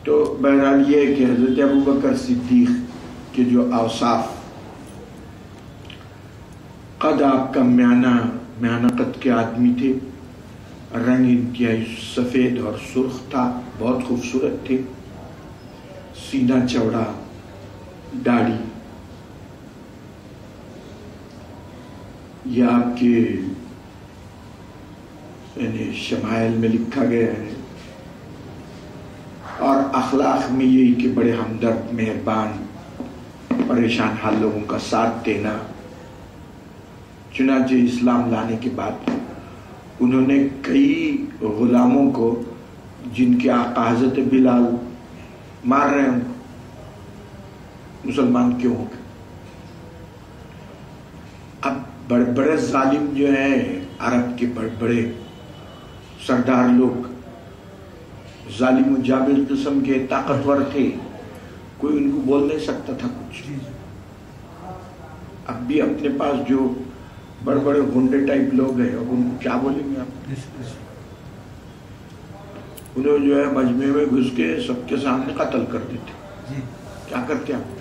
تو بہرحال یہ ہے کہ حضرت ابوبکر صدیق کے جو اوصاف، قد آپ کا میانہ قد کے آدمی تھے، رنگ انتہائی سفید اور سرخ تھا، بہت خوبصورت تھے، سینہ چوڑا، داڑھی، یہ آپ کے یعنی شمائل میں لکھا گیا ہے، اور اخلاق میں یہی کہ بڑے ہمدرد، مہربان، پریشان حال لوگوں کا ساتھ دینا۔ چنانچہ اسلام لانے کے بعد انہوں نے کئی غلاموں کو، جن کے آقا حضرت بلال مار رہے ہیں، مسلمان کیوں ہو گئے؟ اب بڑے بڑے ظالم جو ہیں عرب کے، بڑے بڑے سردار لوگ، ظالم و جابر قسم کے طاقتور تھے، کوئی ان کو بول نہیں سکتا تھا کچھ۔ اب بھی اپنے پاس جو بڑے بڑے غنڈے ٹائپ لوگ ہیں، اب ان کو کیا بولیں گے آپ؟ انہوں جو ہے مجمع میں گھس کے سب کے سامنے قتل کر دیتے۔ کیا کرتے آپ؟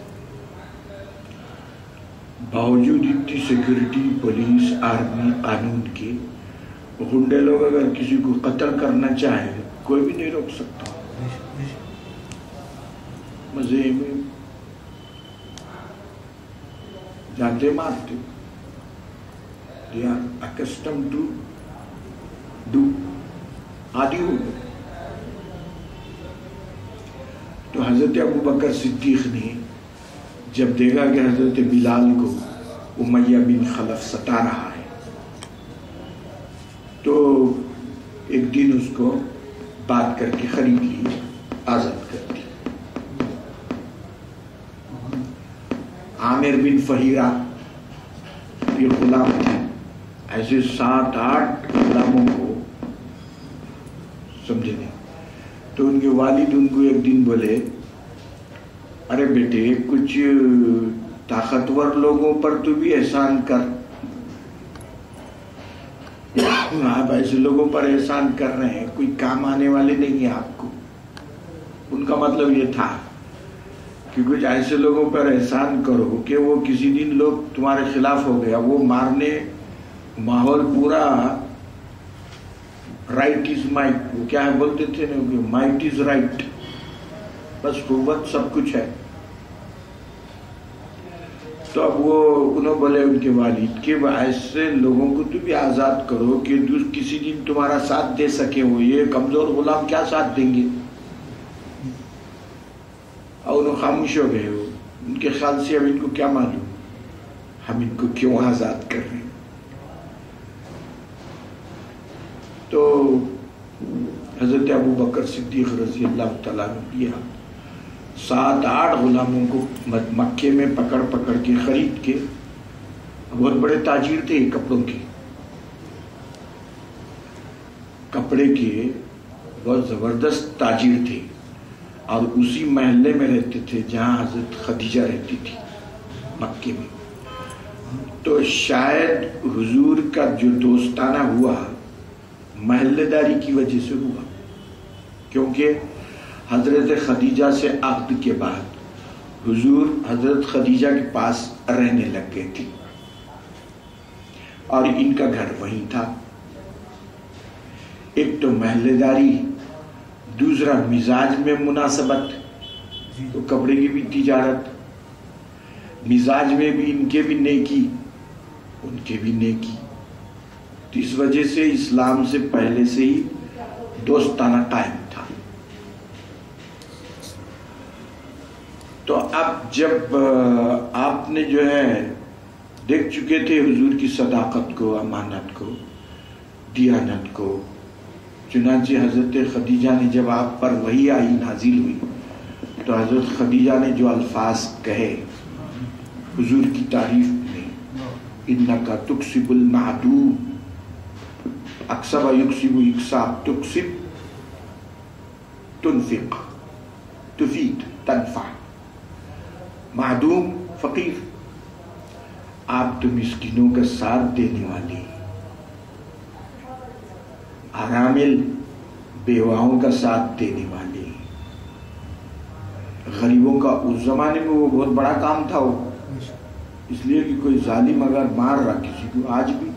باوجود اتنی سیکورٹی، پولیس، آرمی، قانون کے، غنڈے لوگ اگر کسی کو قتل کرنا چاہے کوئی بھی نہیں روک سکتا۔ مزے میں جاتے مارتے، they are accustomed to do، عادی ہو گئے۔ تو حضرت ابوبکر صدیق نے جب دیکھا کہ حضرت بلال کو امیہ بن خلف ستا رہا ہے، تو ایک دن اس کو بات کر کے خرید لی، آزاد کر دی۔ عامر بن فہیرہ یہ غلام تھے، ایسے 7-8 غلاموں کو سمجھے نہیں۔ تو ان کے والد ان کو ایک دن بولے، ارے بیٹے کچھ طاقتور لوگوں پر تو بھی احسان کر، آپ ایسے لوگوں پر احسان کر رہے ہیں، کوئی کام آنے والے نہیں ہیں آپ کو۔ ان کا مطلب یہ تھا کہ کچھ ایسے لوگوں پر احسان کرو کہ وہ کسی دن لوگ تمہارے خلاف ہو گیا، وہ مارنے، ماحول پورا رائٹ از مائٹ، وہ کیا ہے بولتے تھے نا، مائٹ از رائٹ، بس قوت سب کچھ ہے۔ تو اب وہ انہوں بولے ان کے والد کہ ایسے لوگوں کو تو بھی آزاد کرو کہ کسی دن تمہارا ساتھ دے سکے، وہ یہ کمزور غلام کیا ساتھ دیں گے؟ اور انہوں خاموش ہو گئے۔ ان کے خیال سے اب ان کو کیا معلوم ہم ان کو کیوں آزاد کر رہے ہیں۔ تو حضرت ابوبکر صدیق رضی اللہ تعالیٰ نے 7-8 غلاموں کو مکے میں پکڑ کے خرید کے، بہت بڑے تاجر تھے کپڑوں کے، کپڑے کے بہت زبردست تاجر تھے، اور اسی محلے میں رہتے تھے جہاں حضرت خدیجہ رہتی تھی، مکے میں۔ تو شاید حضور کا جو دوستانہ ہوا محلے داری کی وجہ سے ہوا، کیونکہ حضرت خدیجہ سے عقد کے بعد حضور حضرت خدیجہ کے پاس رہنے لگ گئے تھے، اور ان کا گھر وہیں تھا۔ ایک تو محلے داری، دوسرا مزاج میں مناسبت، تو کپڑے کی بھی تجارت، مزاج میں بھی ان کے بھی نیکی ان کے بھی نیکی، تو اس وجہ سے اسلام سے پہلے سے ہی دوستانہ قائم تھا۔ تو اب جب آپ نے جو ہے دیکھ چکے تھے حضور کی صداقت کو، امانت کو، دیانت کو، چنانچہ حضرت خدیجہ نے جب آپ پر وحی آئی، نازل ہوئی، تو حضرت خدیجہ نے جو الفاظ کہے حضور کی تعریف میں، انکا تکسب المعدوم، اکسب یکسب اکساب، تکسب تنفق، تفید تنفع، معدوم فقیر، آپ تو مسکینوں کا ساتھ دینے والی، ارامل بیواؤں کا ساتھ دینے والی، غریبوں کا اس زمانے میں وہ بہت بڑا کام تھا وہ، اس لیے کہ کوئی ظالم اگر مار رہا کسی کو، آج بھی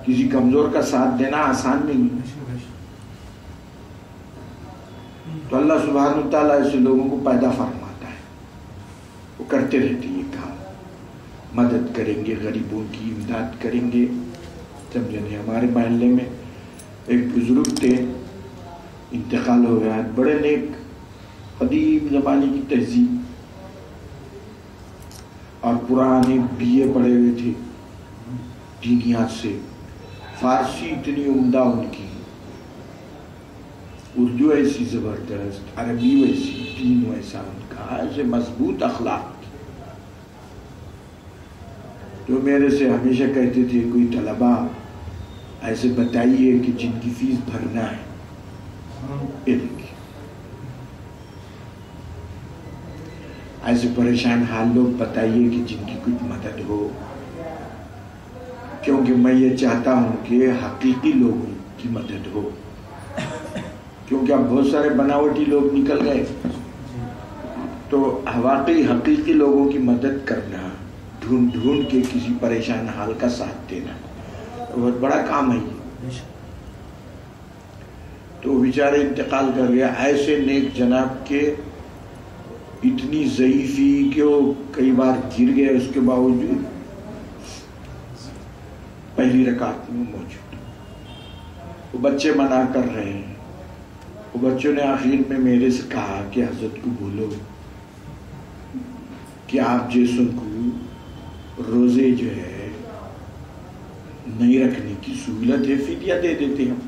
کسی کمزور کا ساتھ دینا آسان نہیں، تو اللہ سبحانہ وتعالیٰ ایسے لوگوں کو پیدا فرماتا ہے، وہ کرتے رہتے یہ کام، مدد کریں گے، غریبوں کی امداد کریں گے، سمجھے نہیں؟ ہمارے محلے میں ایک بزرگ تھے، انتقال ہو گیا، بڑے نیک، قدیم زمانے کی تہذیب اور پرانے BA پڑھے ہوئے تھے دینیات سے، فارسی اتنی عمدہ ان کی، اردو ایسی زبردست، عربی ویسی، دین ویسا ان کا، ایسے مضبوط اخلاق تھی۔ تو میرے سے ہمیشہ کہتے تھے کوئی طلبہ ایسے بتائیے کہ جن کی فیس بھرنا ہے، ایسے پریشان حال لوگ بتائیے کہ جن کی کچھ مدد ہو، کیونکہ میں یہ چاہتا ہوں کہ حقیقی لوگوں کی مدد ہو، کیونکہ اب بہت سارے بناوٹی لوگ نکل گئے، تو واقعی حقیقی لوگوں کی مدد کرنا، ڈھونڈ ڈھونڈ کے کسی پریشان حال کا ساتھ دینا بہت بڑا کام ہے یہ۔ تو بیچارے انتقال کر گیا، ایسے نیک جناب کے اتنی ضعیفی کہ وہ کئی بار گر گئے، اس کے باوجود پہلی رکعت میں موجود، وہ بچے منع کر رہے ہیں، وہ بچوں نے آخر میں میرے سے کہا کہ حضرت کو بولو کہ آپ جیسوں کو روزے جو ہے نہیں رکھنے کی سہولت ہے، فدیہ دے دیتے ہم،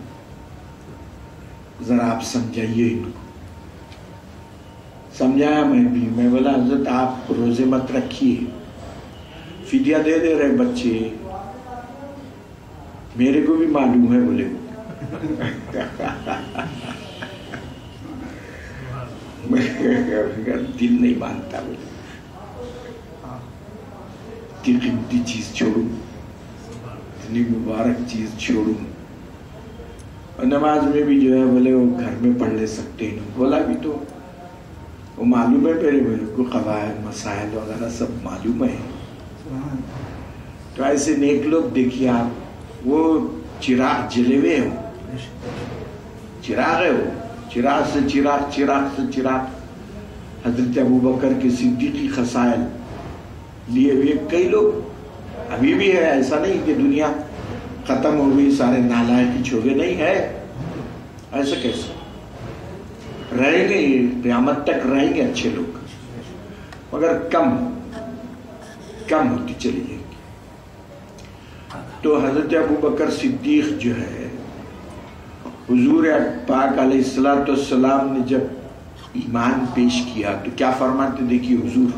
ذرا آپ سمجھائیے ان کو۔ سمجھایا میں بولا حضرت آپ روزے مت رکھیے، فدیہ دے دے رہے بچے، میرے کو بھی معلوم ہے، بولے دل نہیں مانتا، بولے اتنی قیمتی چیز چھوڑوں، اتنی مبارک چیز چھوڑوں، اور نماز میں بھی جو ہے بولے وہ گھر میں پڑھ لے سکتے ہیں، بولا بھی تو وہ معلوم ہے، میرے کو قواعد مسائل وغیرہ سب معلوم ہے۔ تو ایسے نیک لوگ دیکھیے آپ، وہ چراغ جلے ہوئے ہو، چراغ ہے وہ، چراغ سے چراغ، چراغ سے چراغ، حضرت ابوبکر کے صدیقی خصائل لیے ہوئے کئی لوگ ابھی بھی ہے، ایسا نہیں کہ دنیا ختم ہو گئی، سارے نالائق چھوڑے، نہیں ہے، ایسا کیسے رہیں گے، قیامت تک رہیں گے اچھے لوگ، مگر کم ہوتی چلی جائے گی۔ تو حضرت ابوبکر صدیق جو ہے، حضور پاک علیہ السلام نے جب ایمان پیش کیا تو کیا فرماتے دیکھیے حضور،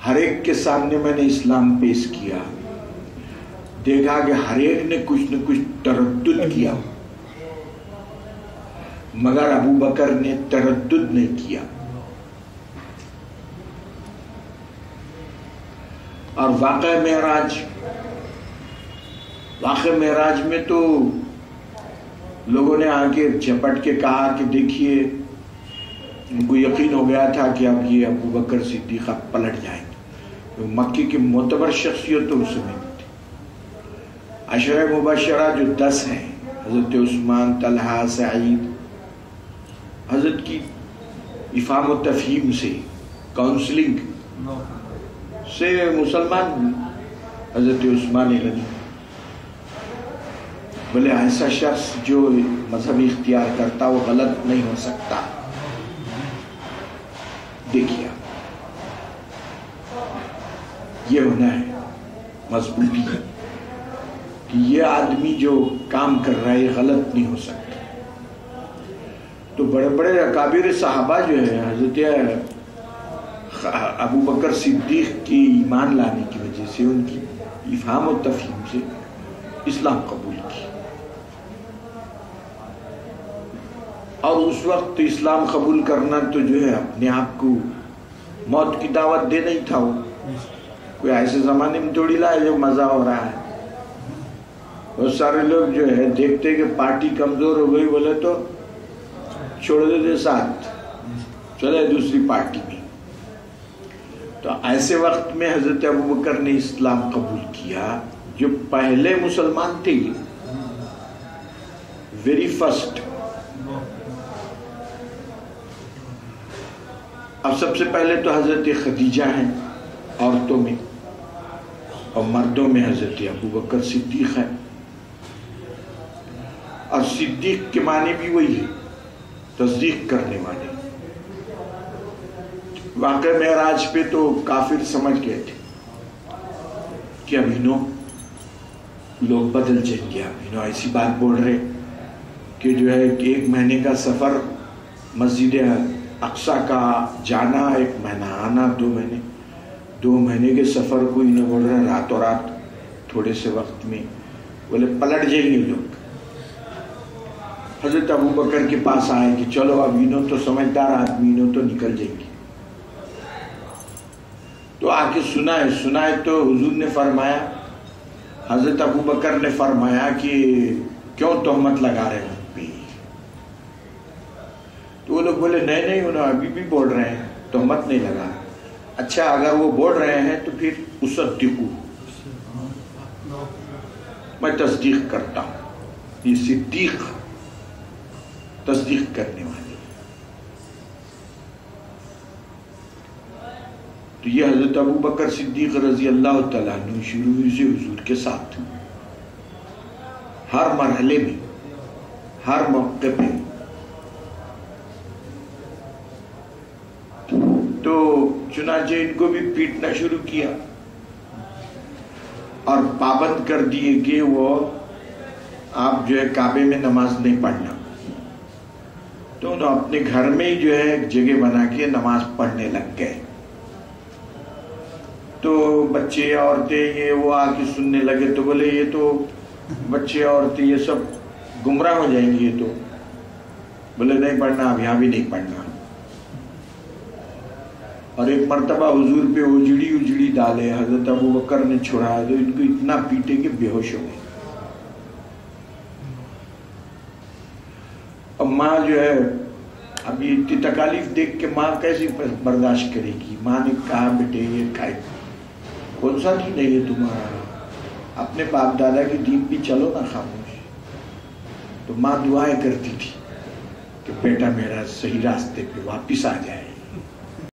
ہر ایک کے سامنے میں نے اسلام پیش کیا، دیکھا کہ ہر ایک نے کچھ نہ کچھ تردد کیا، مگر ابوبکر نے تردد نہیں کیا، اور واقعہ معراج میں تو لوگوں نے آ کے جھپٹ کے کہا کہ دیکھیے، ان کو یقین ہو گیا تھا کہ اب یہ ابوبکر صدیق اب پلٹ جائیں گے، مکی کی معتبر شخصیت تو اس میں تھی، عشرہ مبشرہ جو 10 ہیں، حضرت عثمان، طلحہ، سعید، حضرت کی افہام و تفہیم سے، کاؤنسلنگ سے مسلمان، حضرت عثمان غنی، بولے ایسا شخص جو مذہب اختیار کرتا وہ غلط نہیں ہو سکتا، دیکھیے یہ ہونا ہے مضبوطی، کہ یہ آدمی جو کام کر رہا ہے یہ غلط نہیں ہو سکتا۔ تو بڑے بڑے اکابر صحابہ جو ہے، حضرت ابوبکر صدیق کی ایمان لانے کی وجہ سے، ان کی افہام و تفہیم سے اسلام قبول کی، اور اس وقت اسلام قبول کرنا تو جو ہے اپنے آپ کو موت کی دعوت دے نہیں تھا، وہ کوئی ایسے زمانے میں تھوڑی لائے جو مزہ ہو رہا ہے۔ بہت سارے لوگ جو ہے دیکھتے کہ پارٹی کمزور ہو گئی، بولے تو چھوڑ دیتے ساتھ، چلے دوسری پارٹی میں. تو ایسے وقت میں حضرت ابوبکر نے اسلام قبول کیا، جو پہلے مسلمان تھے، ویری فرسٹ. اب سب سے پہلے تو حضرت خدیجہ ہیں عورتوں میں، اور مردوں میں حضرت ابوبکر صدیق ہے. اور صدیق کے معنی بھی وہی ہے، تصدیق کرنے والے. واقع معراج پہ تو کافر سمجھ گئے تھے کہ اب انہوں لوگ بدل جائیں گے، اب انہوں ایسی بات بول رہے کہ جو ہے کہ 1 مہینے کا سفر مسجد اقصیٰ کا جانا، 1 مہینہ آنا، 2 مہینے، 2 مہینے کے سفر کو انہوں بول رہے ہیں راتوں رات تھوڑے سے وقت میں. بولے پلٹ جائیں گے لوگ. حضرت ابوبکر کے پاس آئے کہ چلو اب انہوں تو سمجھدار آدمی، انہوں تو نکل جائیں گے. تو آ کے سنائے تو حضور نے فرمایا، حضرت ابوبکر نے فرمایا کہ کیوں تہمت لگا رہے ہیں پہ؟ تو وہ لوگ بولے نہیں انہوں ابھی بھی بول رہے ہیں، تہمت نہیں لگا. اچھا اگر وہ بول رہے ہیں تو پھر اصدقو، میں تصدیق کرتا ہوں. یہ صدیق تصدیق کرنے والے. تو یہ حضرت ابوبکر صدیق رضی اللہ تعالیٰ عنہ شروع سے حضور کے ساتھ ہر مرحلے میں، ہر موقع پہ. تو چنانچہ ان کو بھی پیٹنا شروع کیا اور پابند کر دیے کہ وہ آپ جو ہے کعبے میں نماز نہیں پڑھنا. تو انہوں اپنے گھر میں ہی جو ہے ایک جگہ بنا کے نماز پڑھنے لگ گئے. تو بچے عورتیں یہ وہ آ کے سننے لگے تو بولے یہ تو بچے عورتیں یہ سب گمراہ ہو جائیں گے. یہ تو بولے نہیں پڑھنا، اب یہاں بھی نہیں پڑھنا. اور ایک مرتبہ حضور پہ اجڑی ڈالے، حضرت ابوبکر نے چھڑایا تو ان کو اتنا پیٹے کہ بے ہوش ہو گئے. اب ماں جو ہے اب یہ اتنی تکالیف دیکھ کے ماں کیسی برداشت کرے گی. ماں نے کہا بیٹے یہ کھائے، کون سا دین ہے یہ تمہارا؟ اپنے باپ دادا کی دین بھی چلو نا خاموش. تو ماں دعائیں کرتی تھی کہ بیٹا میرا صحیح راستے پہ واپس آ جائے.